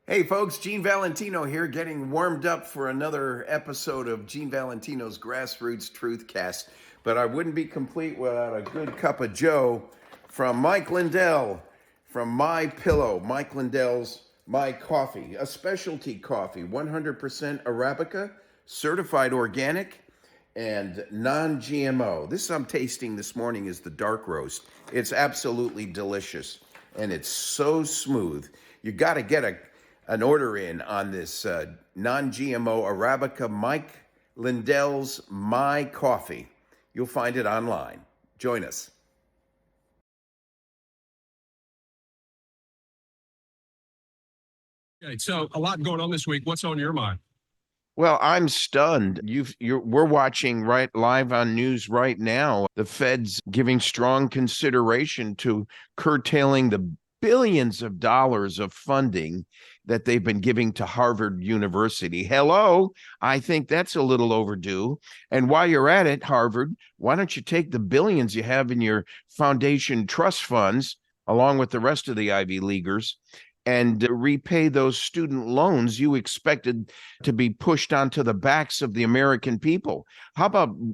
Hey folks, Gene Valentino here, getting warmed up for another episode of Gene Valentino's Grassroots Truthcast. But I wouldn't be complete without a good cup of Joe from Mike Lindell from My Pillow. Mike Lindell's My Coffee, a specialty coffee, 100% Arabica, certified organic, and non-GMO. This I'm tasting this morning is the dark roast. It's absolutely delicious, and it's so smooth. You got to get an order in on this non-GMO Arabica Mike Lindell's My Coffee. You'll find it online. Join us. Okay, so a lot going on this week. What's on your mind? Well, I'm stunned. We're watching right live on news right now. The Fed's giving strong consideration to curtailing the billions of dollars of funding that they've been giving to Harvard University. Hello, I think that's a little overdue. And while you're at it, Harvard, why don't you take the billions you have in your foundation trust funds, along with the rest of the Ivy Leaguers, and repay those student loans you expected to be pushed onto the backs of the American people? How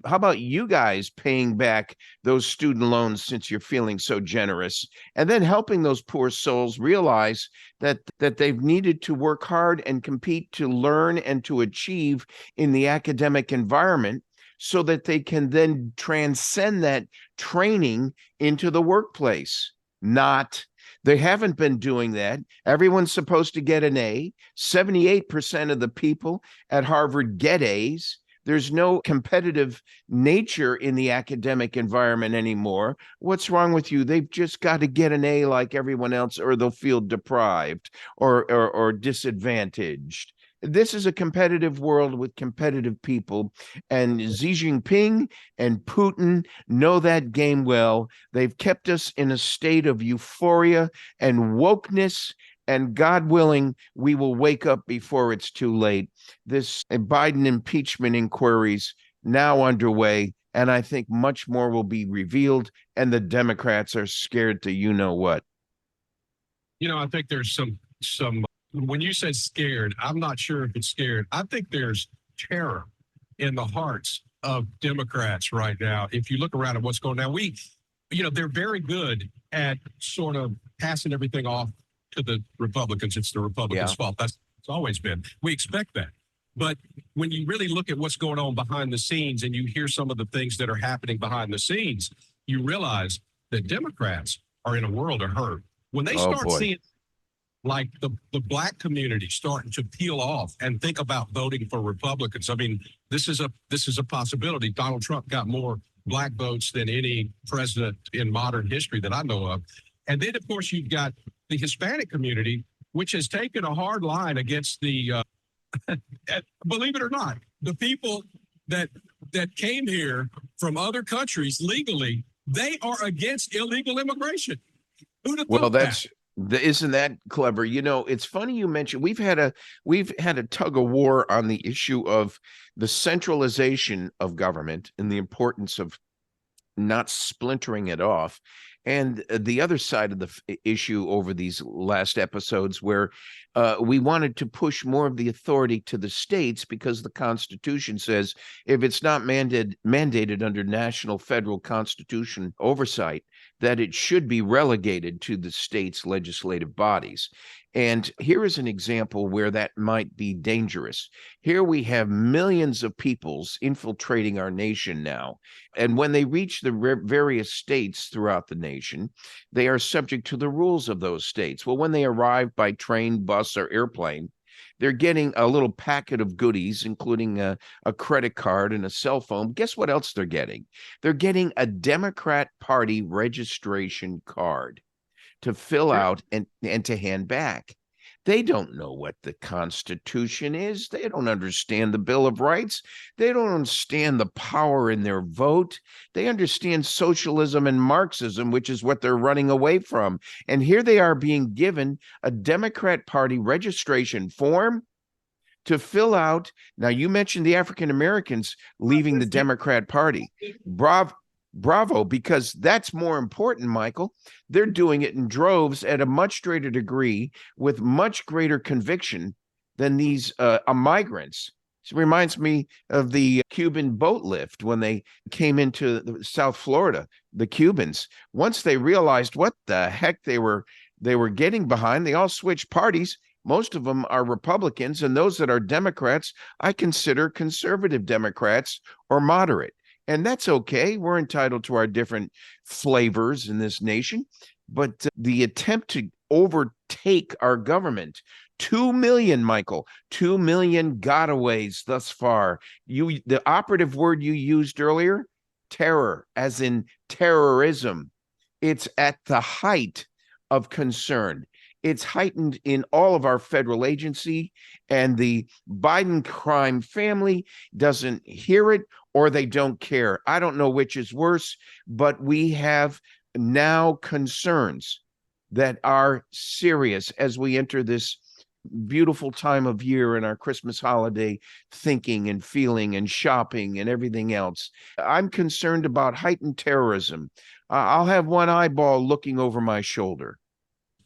about you guys paying back those student loans, since you're feeling so generous, and then helping those poor souls realize that they've needed to work hard and compete to learn and to achieve in the academic environment, so that they can then transcend that training into the workplace? Not They haven't been doing that. Everyone's supposed to get an A. 78% of the people at Harvard get A's. There's no competitive nature in the academic environment anymore. What's wrong with you? They've just got to get an A like everyone else, or they'll feel deprived or disadvantaged. This is a competitive world with competitive people, and Xi Jinping and Putin know that game well. They've kept us in a state of euphoria and wokeness, and God willing, we will wake up before it's too late. This Biden impeachment inquiry's now underway, and I think much more will be revealed, and the Democrats are scared to you know what. I think there's some when you said scared, I'm not sure if it's scared. I think there's terror in the hearts of Democrats right now. If you look around at what's going on, they're very good at sort of passing everything off to the Republicans. It's the Republicans' fault. It's always been. We expect that. But when you really look at what's going on behind the scenes, and you hear some of the things that are happening behind the scenes, you realize that Democrats are in a world of hurt. When they start seeing like the black community starting to peel off and think about voting for Republicans. I mean, this is a possibility. Donald Trump got more black votes than any president in modern history that I know of. And then, of course, you've got the Hispanic community, which has taken a hard line against the, believe it or not, the people that came here from other countries legally. They are against illegal immigration. Who'd have thought that? Isn't that clever? It's funny you mentioned we've had a tug of war on the issue of the centralization of government and the importance of not splintering it off, and the other side of the issue over these last episodes, where we wanted to push more of the authority to the states, because the Constitution says if it's not mandated under national federal constitution oversight, that it should be relegated to the states' legislative bodies. And here is an example where that might be dangerous. Here we have millions of peoples infiltrating our nation now. And when they reach the various states throughout the nation, they are subject to the rules of those states. Well, when they arrive by train, bus, or airplane, they're getting a little packet of goodies, including a credit card and a cell phone. Guess what else they're getting? They're getting a Democrat Party registration card to fill out and to hand back. They don't know what the Constitution is. They don't understand the Bill of Rights. They don't understand the power in their vote. They understand socialism and Marxism, which is what they're running away from. And here they are being given a Democrat Party registration form to fill out. Now, you mentioned the African Americans leaving the Democrat Party. Bravo, because that's more important, Michael. They're doing it in droves at a much greater degree with much greater conviction than these migrants. It reminds me of the Cuban boat lift when they came into South Florida, the Cubans. Once they realized what the heck they were getting behind, they all switched parties. Most of them are Republicans, and those that are Democrats, I consider conservative Democrats or moderate. And that's okay. We're entitled to our different flavors in this nation. But the attempt to overtake our government, 2 million, Michael, 2 million GotAways thus far. The operative word you used earlier, terror, as in terrorism. It's at the height of concern. It's heightened in all of our federal agency, and the Biden crime family doesn't hear it or they don't care. I don't know which is worse, but we have now concerns that are serious as we enter this beautiful time of year in our Christmas holiday thinking and feeling and shopping and everything else. I'm concerned about heightened terrorism. I'll have one eyeball looking over my shoulder.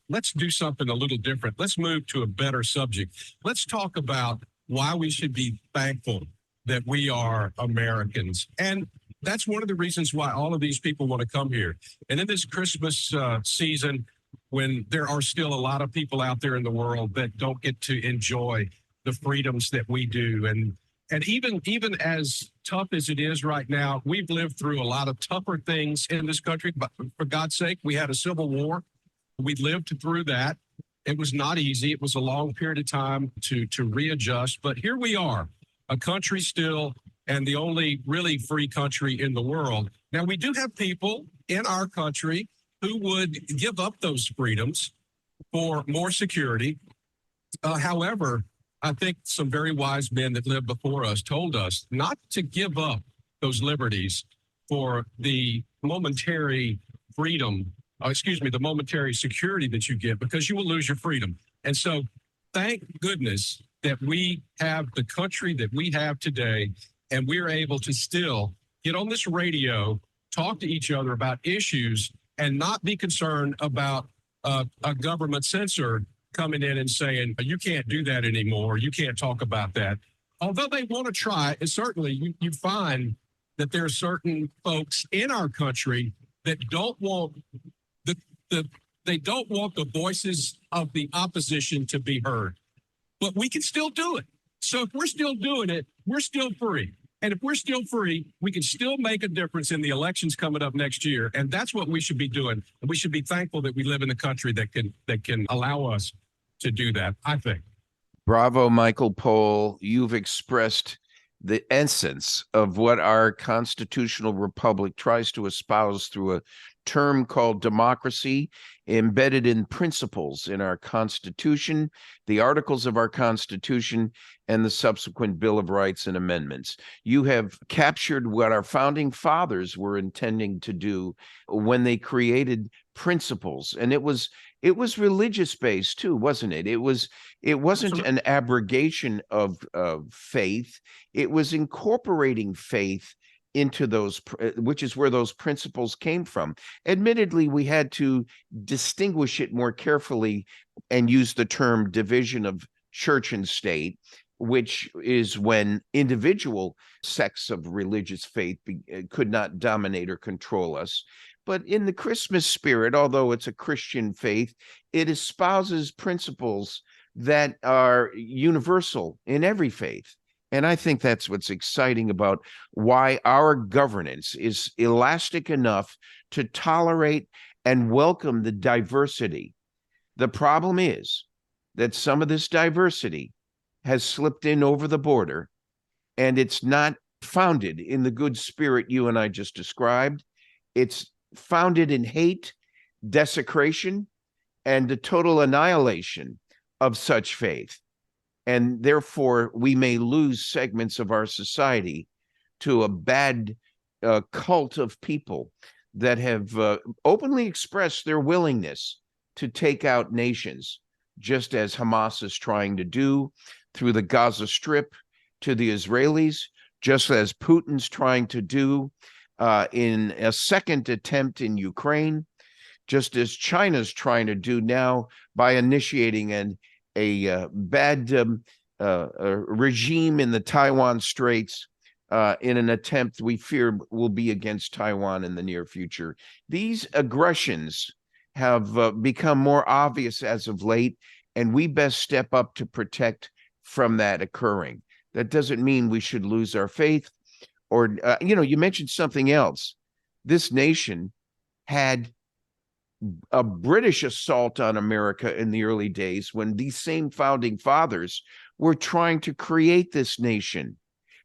Let's do something a little different. Let's move to a better subject. Let's talk about why we should be thankful that we are Americans. And that's one of the reasons why all of these people want to come here. And in this Christmas season, when there are still a lot of people out there in the world that don't get to enjoy the freedoms that we do. And even as tough as it is right now, we've lived through a lot of tougher things in this country. But for God's sake, we had a civil war. We lived through that. It was not easy. It was a long period of time to readjust. But here we are, a country still, and the only really free country in the world. Now, we do have people in our country who would give up those freedoms for more security. However, I think some very wise men that lived before us told us not to give up those liberties for the momentary freedom, the momentary security that you get, because you will lose your freedom. And so thank goodness that we have the country that we have today, and we're able to still get on this radio, talk to each other about issues, and not be concerned about a government censor coming in and saying, you can't do that anymore. You can't talk about that. Although they want to try, and certainly you find that there are certain folks in our country that don't want they don't want the voices of the opposition to be heard. But we can still do it. So if we're still doing it, we're still free. And if we're still free, we can still make a difference in the elections coming up next year. And that's what we should be doing. And we should be thankful that we live in a country that can allow us to do that, I think. Bravo, Michael Pohl. You've expressed the essence of what our constitutional republic tries to espouse through a term called democracy, embedded in principles in our Constitution, the articles of our Constitution, and the subsequent Bill of Rights and amendments. You have captured what our founding fathers were intending to do when they created principles. And it was religious based too, wasn't it? It wasn't an abrogation of faith. It was incorporating faith into those, which is where those principles came from. Admittedly, we had to distinguish it more carefully and use the term division of church and state, which is when individual sects of religious faith could not dominate or control us. But in the Christmas spirit, although it's a Christian faith, it espouses principles that are universal in every faith. And I think that's what's exciting about why our governance is elastic enough to tolerate and welcome the diversity. The problem is that some of this diversity has slipped in over the border, and it's not founded in the good spirit you and I just described. It's founded in hate, desecration, and the total annihilation of such faith. And therefore, we may lose segments of our society to a bad cult of people that have openly expressed their willingness to take out nations, just as Hamas is trying to do through the Gaza Strip to the Israelis, just as Putin's trying to do in a second attempt in Ukraine, just as China's trying to do now by initiating a bad regime in the Taiwan Straits in an attempt we fear will be against Taiwan in the near future. These aggressions have become more obvious as of late, and we best step up to protect from that occurring. That doesn't mean we should lose our faith. Or, you mentioned something else. This nation had a British assault on America in the early days when these same founding fathers were trying to create this nation.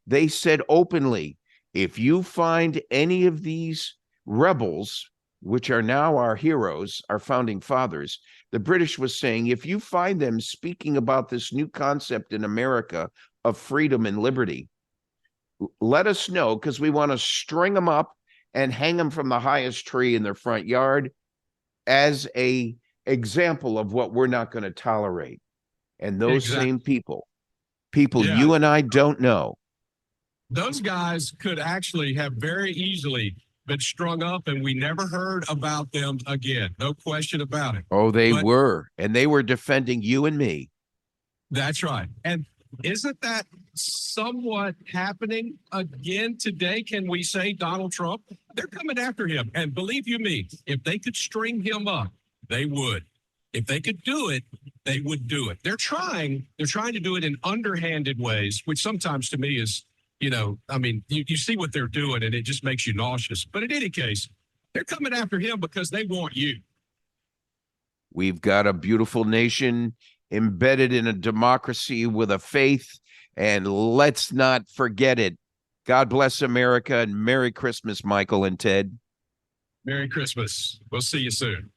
They said openly, if you find any of these rebels, which are now our heroes, our founding fathers, the British was saying, if you find them speaking about this new concept in America of freedom and liberty, let us know, because we want to string them up and hang them from the highest tree in their front yard as a example of what we're not going to tolerate. And those same people you and I don't know, those guys could actually have very easily been strung up, and we never heard about them again. No question about it. Oh, they were. And they were defending you and me. That's right. And isn't that somewhat happening again today? Can we say Donald Trump? They're coming after him. And believe you me, if they could string him up, they would. If they could do it, they would do it. They're trying to do it in underhanded ways, which sometimes to me is, you see what they're doing and it just makes you nauseous. But in any case, they're coming after him because they want you. We've got a beautiful nation embedded in a democracy with a faith, and let's not forget it. God bless America, and Merry Christmas, Michael and Ted. Merry Christmas. We'll see you soon.